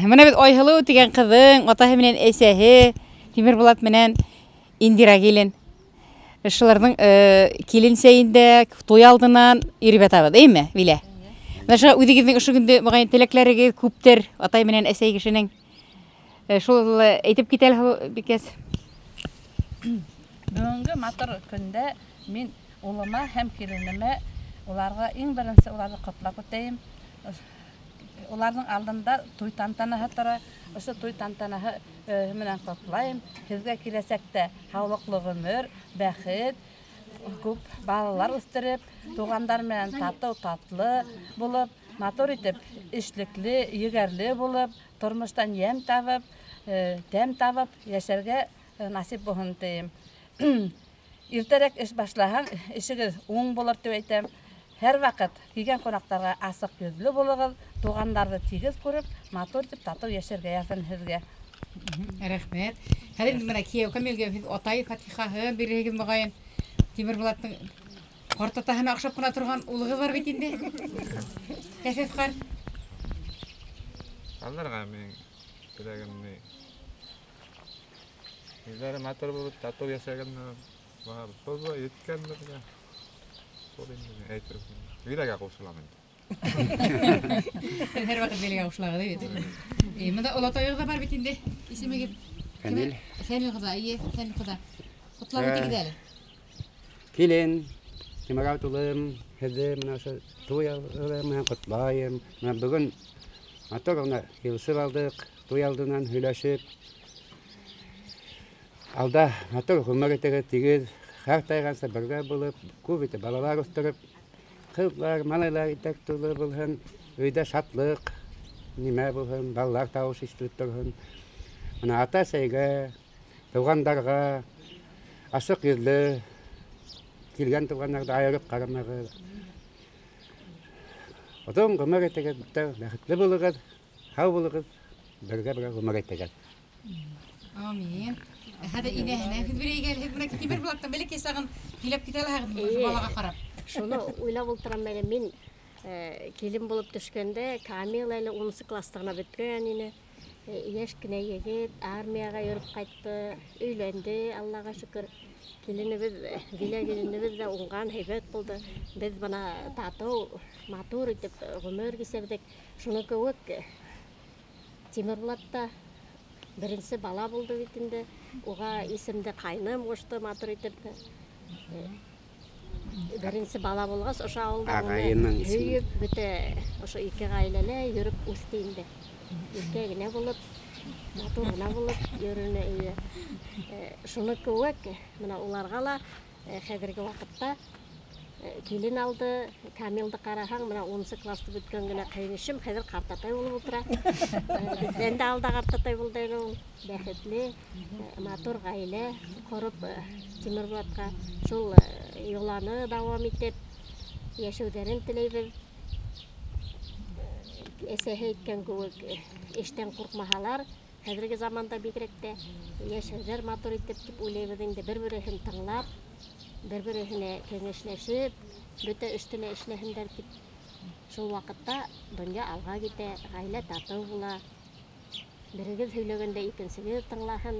Мына бит Айһылу дигән кызың, атаһы менән әсәһе, Тимербулат менән Индира килен. Шуларның килен сәйендә туй алдынан иреп атабыз, әйме, Вилә? Наша үҙегеҙҙең ошо көндө мөгаен теләкләрегеҙ күптер, атай менән әсәй кешенең. Шул әйтеп китәлһең бикәс. Бүгенге матур көндә мин улыма һәм киленемә уларга иң беренсе уларны котлап үтәйем. Уларның алдында туй тантанаһы тора. Ошо туй тантанаһы менән котлайым. Һеҙгә киләсәктә һаулыҡлы ғүмер, бәхет, күп балалар үҫтереп, туғандар менән татлы булып, матур итеп, эшлекле, егәрле булып, тормоштан йәм табып, тәм табып, йәшәргә насип булһын тием. Иртәрәк эш башлаһаң, эшегеҙ уң булыр дип әйтәм. Һәр ваҡыт килгән ҡунаҡтарға асыҡ йөҙлө булығыҙ, туғандарҙы тигеҙ күреп, матур итеп татыу йәшәргә яҙһын һеҙгә. Рәхмәт. Хәҙер менә кейәү Камилгә һеҙ атай фатихаһы бирәһегеҙ мөғайын. Тимербулаттың ҡарт атаһына оҡшап ҡына торған улығы бар бит инде. Кәсәфҡар. Алларға мен теләгем ни. Үҙҙәре матур булып, татыу йәшәгәннәр бар. Был еткәнләргә. Сол инде әйтер. Виләгә ҡушыламын. Һәр ваҡыт Виләгә ҡушылағыҙ бит. Мында олатайығыҙ да бар бит инде. Исемегеҙ? Фәнил. Фәнил ҡыҙа, эйе, Фәнил ҡыҙа. Ҡотлап үтегеҙ әле. Килен, Тимербулат улым, һеҙҙе менә ошо туй менән ҡотлайым. Менә бөгөн матур гына йылышып алдыҡ, туй алдынан һөйләшеп. Алда матур ғүмер итегеҙ, тигеҙ, һәртайғанса бергә булып, күп итеп балалар үҫтереп, ҡыҙлар, малайлар итәк тулы булһын, өйҙә шатлыҡ, нимә булһын, балалар тауыш ишетелеп торһон. Менә ата-әсәйгә, туғандарға, асыҡ йөҙлө, килгән туғандарҙы айырып ҡарамағыҙ. Оҙон ғүмер итегеҙ, бәхетле булығыҙ, һау булығыҙ, бергә ғүмер итегеҙ. Амин. Хәҙер инәһенә һеҙ бирәйгәл, һеҙ менә Тимербулаттың бәләкәй сағын һөйләп китә алаһығыҙмы балаға ҡарап? Шуны уйлап ултырам әле. Мин килен булып төшкәндә, Камил әле 10 кластығына бөткән ине. Йәш кенә егет, армияға йөрөп ҡайтты, өйләнде, Аллаға шөкөр. Киленебеҙ, Вилә киленебеҙ дә уңған, һәйбәт булды. Беҙ бына татыу, матур итеп ғүмер кисерҙек. Шуны кеүек Тимербулатта беренсе бала булды бит инде. Уға исемде ҡайным ҡушты, матур итеп. Беренсе бала булғас, ошо ауылда уны һөйөп, бөтә ошо ике ғаиләлә йөрөп үҫте инде. Иркә генә булып, матур гына булып йөрөнө. Шуны кеүек, менә уларға ла хәҙерге ваҡытта килен алды, Камилды ҡараһаң, менә 10 класты бөткән генә ҡәйнешем, хәҙер ҡартатай булып ултыра. Беҙҙән дә алда ҡартатай булды ул. Бәхетле, матур ғаилә ҡороп, Тимербулатҡа шул юланы дауам итеп, йәшәүҙәрен теләйбеҙ. Әсәһе әйткән кеүек, эштән ҡурҡмаһалар, хәҙерге заманда бигерәк тә йәшәүҙәр матур итеп дип уйлайбыҙ инде, бер-береһен тыңлап, бер-береһенә кәңәшләшеп, бөтә эште лә эшләһендәр дип. Шул ваҡытта донъя алға китә, ғаилә татыу була. Берегеҙ һөйләгәндә икенсегеҙ тыңлаһын.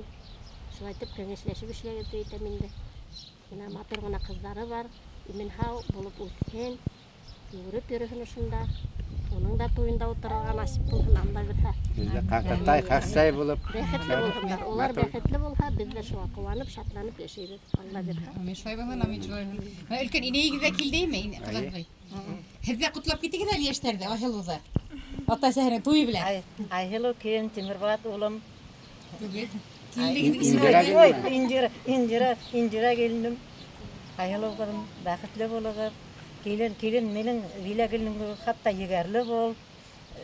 Шулай итеп кәңәшләшеп эшләгеҙ дип әйтәм инде. Менә матур гына ҡыҙҙары бар, имен-һау булып үҫһен, йүгереп йөрөһөн ошонда. Уның да туйында ултырырға насип булһын, анда бирһә. Ҡартатай, ҡарсай булып. Бәхетле булһындар. Улар бәхетле булһа, беҙ ҙә шуға ҡыуанып, шатланып йәшәйбеҙ. Алла бирһә. Амин, шулай булһын, амин, шулай булһын. Өлкән инәйегеҙ ҙә килдеме, ҡыҙҙарғай? Һеҙ ҙә ҡотлап китегеҙ әле йәштәрҙе, Айһылыуҙа. Ата-әсәһенең туйы белән. Айһылыу килен, Тимербулат улым. Индира киленем. Айһылыу ҡыҙым, бәхетле булығыҙ. Килен минең Вилә киленем хатта егәрле бул.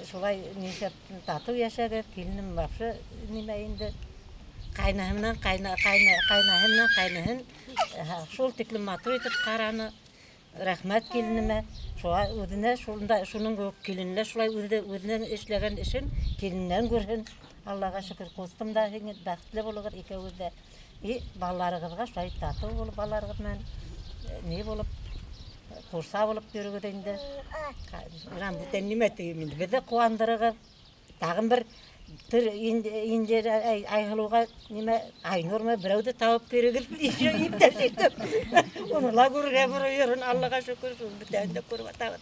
Шулай нишәп татыу йәшәгеҙ. Киленем вообще нимә инде. Ҡайнаһы менән ҡайныһын шул тиклем матур итеп ҡараны. Рәхмәт киленемә. Шуға үҙенә шуның киленлә шулай үҙенең эшләгән эшен киленнән күрһен. Аллаға шөкөр, ҡустым да бәхетле булығыҙ икәүегеҙ дә. Балаларығыҙға шулай татыу булып, балаларығыҙ менән ни булып, ҡурса булып йөрөгөҙ инде. Бүтән нимә тейем инде. Беҙҙе ҡыуандырығыҙ. Тағын бер тыр инде айгылуга неме айнорма біреуді тауып берегіл еще иптешектеп онула көрге бұрыйырын Аллаға шүкір бүтәнде көріп атабыт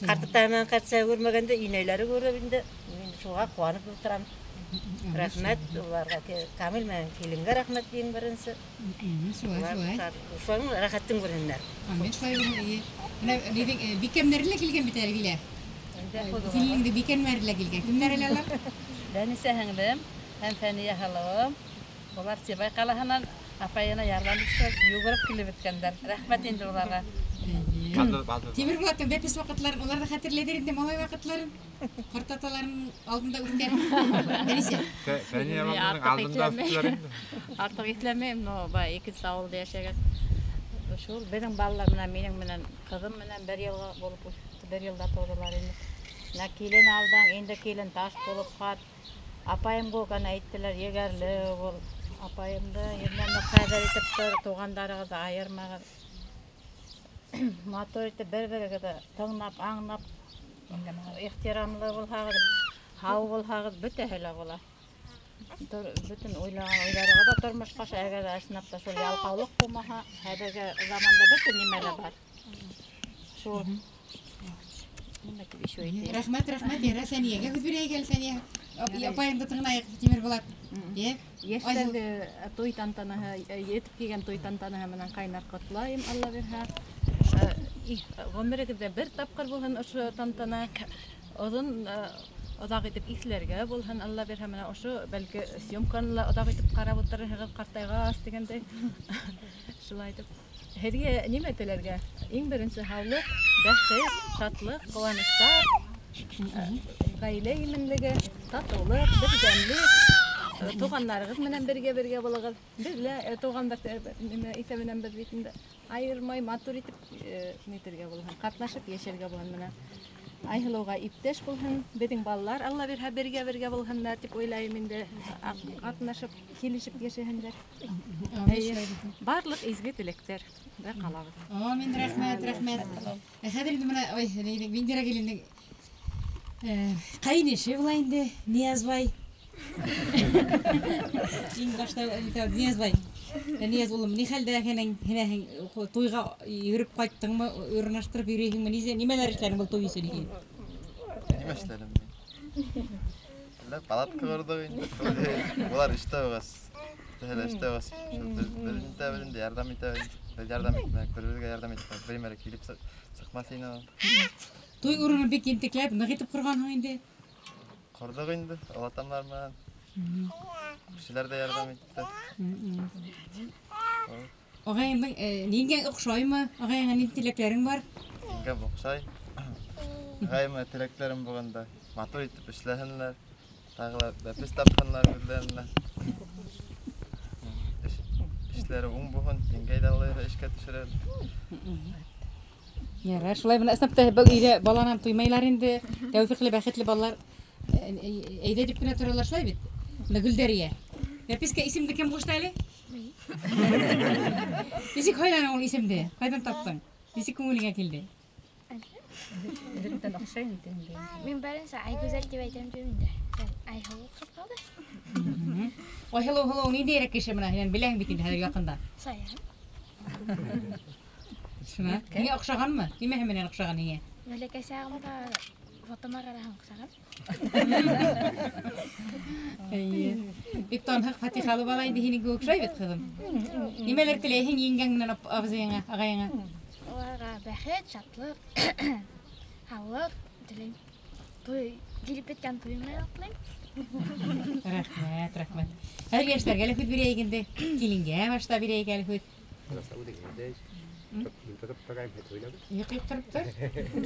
қарты тайман қатса көрмегенде инейлері көріп инде мен шуға қуанып отырам. Рахмет оларға Камил мен келінге рахмет дейін бірінші. Шуаң рахаттың бірінлер. Амен шулай бикемнерілі келген бітер Виля. Келінді бикемнерілі келген. Кімдерілі алар? Дәнесе һеңлем, һәм Фәния халыгым. Олар Себай қалаһынан апайына ярдәм итеп, югырып килеп беткәндәр. Рәхмәт инде уларга. Тимер Булаттың бәпес вакытларын, олар да хәтерләдер инде малай вакытларын. Карт аталарының алдында үткән. Дәнесе. Фәния абаның алдында үттеләр инде. Артык итләмәйм, но бай икенче авылда яшәгән. Шул безнең балалар менән минең менән кызым менән бер елга булып, бер елда тудылар инде. На килен алдан, инде килен таш булып кат. Апайым гына әйттеләр, егәрле бул. Апайымды янына кадәр итеп тугандарыгыз айырмагыз. Матур итеп бер-берегезне тыңлап, аңлап, ихтирамлы булһагыз, хау булһагыз бөтәһелә була. Bütün oylarıga da tормышка әгәр әснапта шул ялкаулык булмаһа, хәзерге заманда bütün нимәләр бар. Шул. Рәхмәт, яра Фәниягә күзбирәгә гел Фәния. Апайымды тыңлайык Тимер Булат. Яшьтәге той тантанаһы, етеп килгән той тантанаһы менән кайнар котлайым, Алла бирһә. Гомерегездә бер тапкыр булһын ошо тантана. Озын оҙаҡ итеп иҫләргә булһын, Алла бирһә, менә ошо бәлки съемканы ла оҙаҡ итеп ҡарап ултырырһығыҙ ҡартайғас дигәндәй. Шулай итеп. Һеҙгә нимә теләргә? Иң беренсе һаулыҡ, бәхет, шатлыҡ, ҡыуаныстар, ғаилә именлеге, татыулыҡ, берҙәмлек, туғандарығыҙ менән бергә булығыҙ. Беҙ туғандар иҫәбенән беҙ бит инде айырмай матур итеп нитергә булһын, ҡатнашып йәшәргә булһын менән. Айһылыуға иптәш булһын, беҙҙең балалар Алла бирһә бергә булһындар дип уйлайым инде. Ҡатнашып, килешеп йәшәһендәр. Барлыҡ изге теләктәр дә ҡалабыҙ. Амин, рәхмәт. Хәҙер инде менә Виндира килендең ҡайнышы була инде Ниязбай. Иң башта Ниязбай. Нияз улым, ни хәлдә һинең туйға йөрөп ҡайттыңмы, урынлаштырып йөрөйһеңме? Нимәләр эшләнең был туй өсөн? Нимә эшләдем мин? Палатка ҡорҙоҡ инде. Улар эштәбез. Эштәбез. Беренде ярдәм итәбез. Ярдәм итмәк, бер-берегә ярдәм итмәк. Бермәле килеп сыҡмаҫ ине. Туй урыны бик интекләп, ныҡ итеп ҡорғанһың инде. Ҡорҙоҡ инде, олатамдар менән. Кешеләр дә ярдәм итте. Ағайыңдың ниңә оҡшаймы? Ағайыңа ни теләкләрең бар? Ниңә оҡшай? Ағайыма теләкләрем булғанда матур итеп эшләһенләр, тағы ла бәпес тапҡанлар үҙләренә. Эшләре уң булһын, еңгәй дә улайһа эшкә төшөрәр. Ярар, шулай бына ысынапта был өйҙә баланан туймайлар инде. Тәүфиҡле, бәхетле балалар әйҙә дип кенә торалар шулай бит. Гөлдәрия. Бәпескә исемде кем ҡушты әле? Нисек һайланың ул исемде? Ҡайҙан таптың? Нисек күңелеңә килде? Мин беренсе Айгүзәл дип әйтәм инде. Айһылыу ҡып ҡалды. Айһылыу ниндәйерәк кеше менән һинән беләһең бит инде хәҙер яҡында? Саян. Шуна. Һиңә оҡшағанмы? Нимәһе менән оҡшаған һиңә? Бәләкәй сағымда фотома ҡараһаң оҡшаған. Бик танһыҡ Фатихалы бала инде һинең оҡшай бит ҡыҙым. Нимәләр теләйһең еңгәң менән абзыйыңа, ағайыңа? Уларға бәхет, шатлыҡ, һаулыҡ теләйем. Туй килеп бөткән туйымды яҡлайым. Рәхмәт. Хәҙер йәштәргә лә һүҙ бирәйек инде. Киленгә башта бирәйек әле һүҙ. Юҡ тороп тор.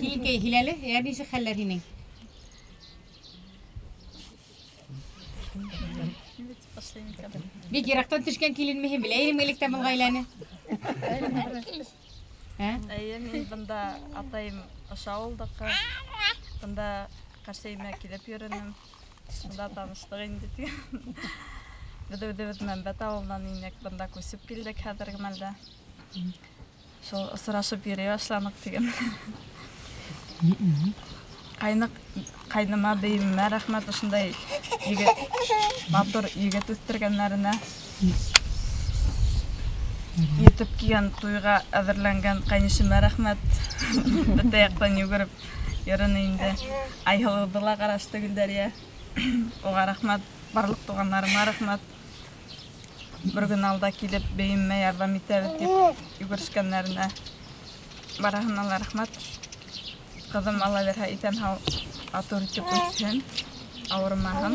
Киленгә һиләле, нисек хәлләр һинең? Бик йыраҡтан төшкән киленмеһе беләйем электән был ғаиләне. Мин бында атайым ошо ауылдыҡы. Бында ҡарсайыма килеп йөрөнөм. Шунда таныштыҡ инде. Беҙ үҙебеҙ менән бәт ауылынан инек, бында күсеп килдек хәҙерге мәлдә. Шул осрашып йөрөй башланыҡ тигән. Ҡайныҡ кайныма бейимме рахмат ушундай матур ийгет өстүргөнлөрүнө. Етіп киген туйга әзірленген кайнышыма рахмат. Бите яктан югүрүп яраны инде айылдыла карашты Гүлдәрия. Ога рахмат, барлык туганнарыма рахмат. Бир күн алда килеп бейимме ярдәм итәбез дип югүрүшкәннәренә барахыналар рахмат. Кызым Алла берһә итән һау атыр итеп үтсен, авырмаһын.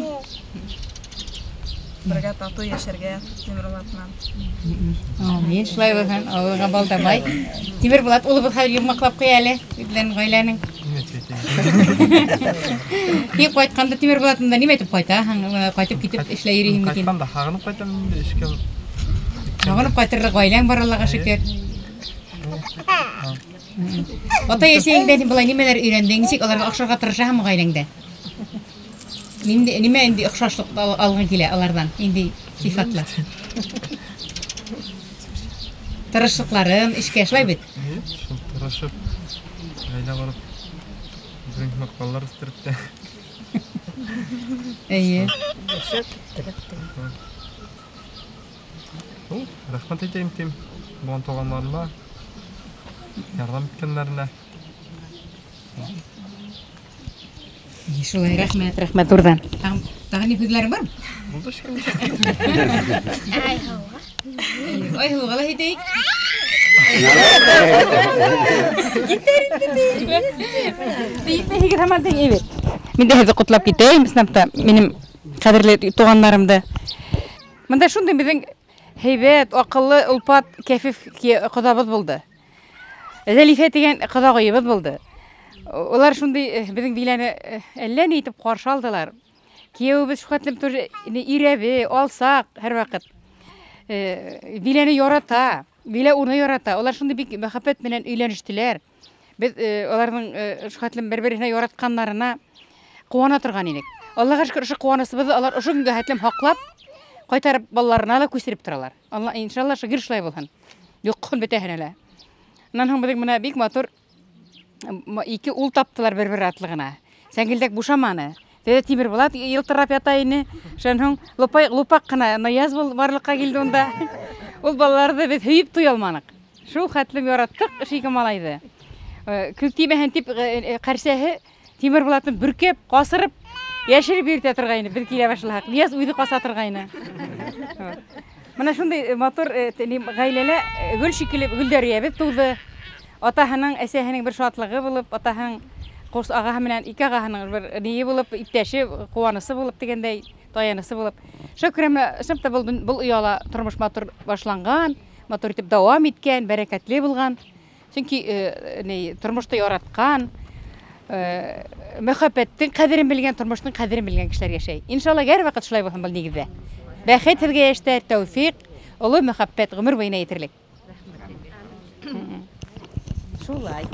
Бергә тату яшәргә Тимербулатнан. Амин. Шулай булсын. Аллага балдамай. Тимербулат улыбыз хәзер йомаклап куя әле безнең гаиләнең. Ник кайтканда Тимербулатында нимә итеп кайта? Кайтып китеп эшләй йөрим микән? Кайтканда хагынып кайтам инде эшкә. Хагынып кайтырга гаиләң бар Аллага шөкер. Ата яшәгәндә булай нимәләр өйрәндең? Ничек аларга охшарга тырышаһың гаиләңдә? Нимә инде охшашлык алган килә алардан? Инде сыйфатлы. Тырышлыкларын эшкә эшләй бит. Тырышып. Гаилә барып. Бүген макаллар үстереп тә. Әйе. Рахмат әйтәм тим. Буган туганнарына. Ярдәм иткәннәренә. Шулай рәхмәт урдан. Тагын ни сүзләрең бармы? Булды шикелле. Ай, һугала һидәй. Һигә һәман дигән. Мин дә һәзер котлап китәм, сынапта минем кадерле туганнарымды. Монда шундый безнең һәйбәт, акыллы, улпат, кәфиф кодабыз булды. Зәлифә дигән кодагыебыз булды. Олар шундый безнең биләне әллә ни итеп каршы алдылар. Кияүбез шухатлым тоже ирәбе, алсак һәр вакыт. Биләне ярата, билә уны ярата. Олар шундый бик мәхәббәт белән өйләнештеләр. Без аларның шухатлым бер-беренә яратканнарына куана торган идек. Аллага шөкер, шу куанысыбызны алар ошо көнгә хәтлем хаклап кайтарып балаларына да күсереп торалар. Алла иншалла шугыр шулай булсын. Юккын бетәһен әле. Аннан һәм безнең менә бик матур ике ул таптылар бер-бер атлыгына. Сәңгелдәк бушаманы. Теге Тимербулат елтырап ята ине. Шунһың лупак кына наяз барлыкка килде унда. Ул балаларды без һөйүп туя алманык. Шул хәтлем яраттык шике малайды. Күлтимәһен дип каршыһы Тимербулатны бүркеп, касырып, яшереп йөртә торгайны. Без килә башлык. Нияз уйды каса торгайны. Менә шундый матур гаиләле гөл шикелле Гүлдәрия бит туды. Атаһының, әсәһенең бер шатлыгы булып, атаһының курс агаһы менән ике агаһының бер ние булып, иптәше, куанысы булып дигәндәй, таянысы булып. Шөкремә, шымта бул уяла тормыш матур башланган, матур итеп дәвам иткән, бәрәкәтле булган. Чөнки тормышты яраткан, мәхәббәттең кадерен белгән, тормышның кадерен белгән кешеләр яшәй. Иншалла һәр вакыт шулай булсын бу нигездә. Бәхет һәргә яшьтә, тәүфик, олы мәхәббәт гомер буена итерлек. Шулай.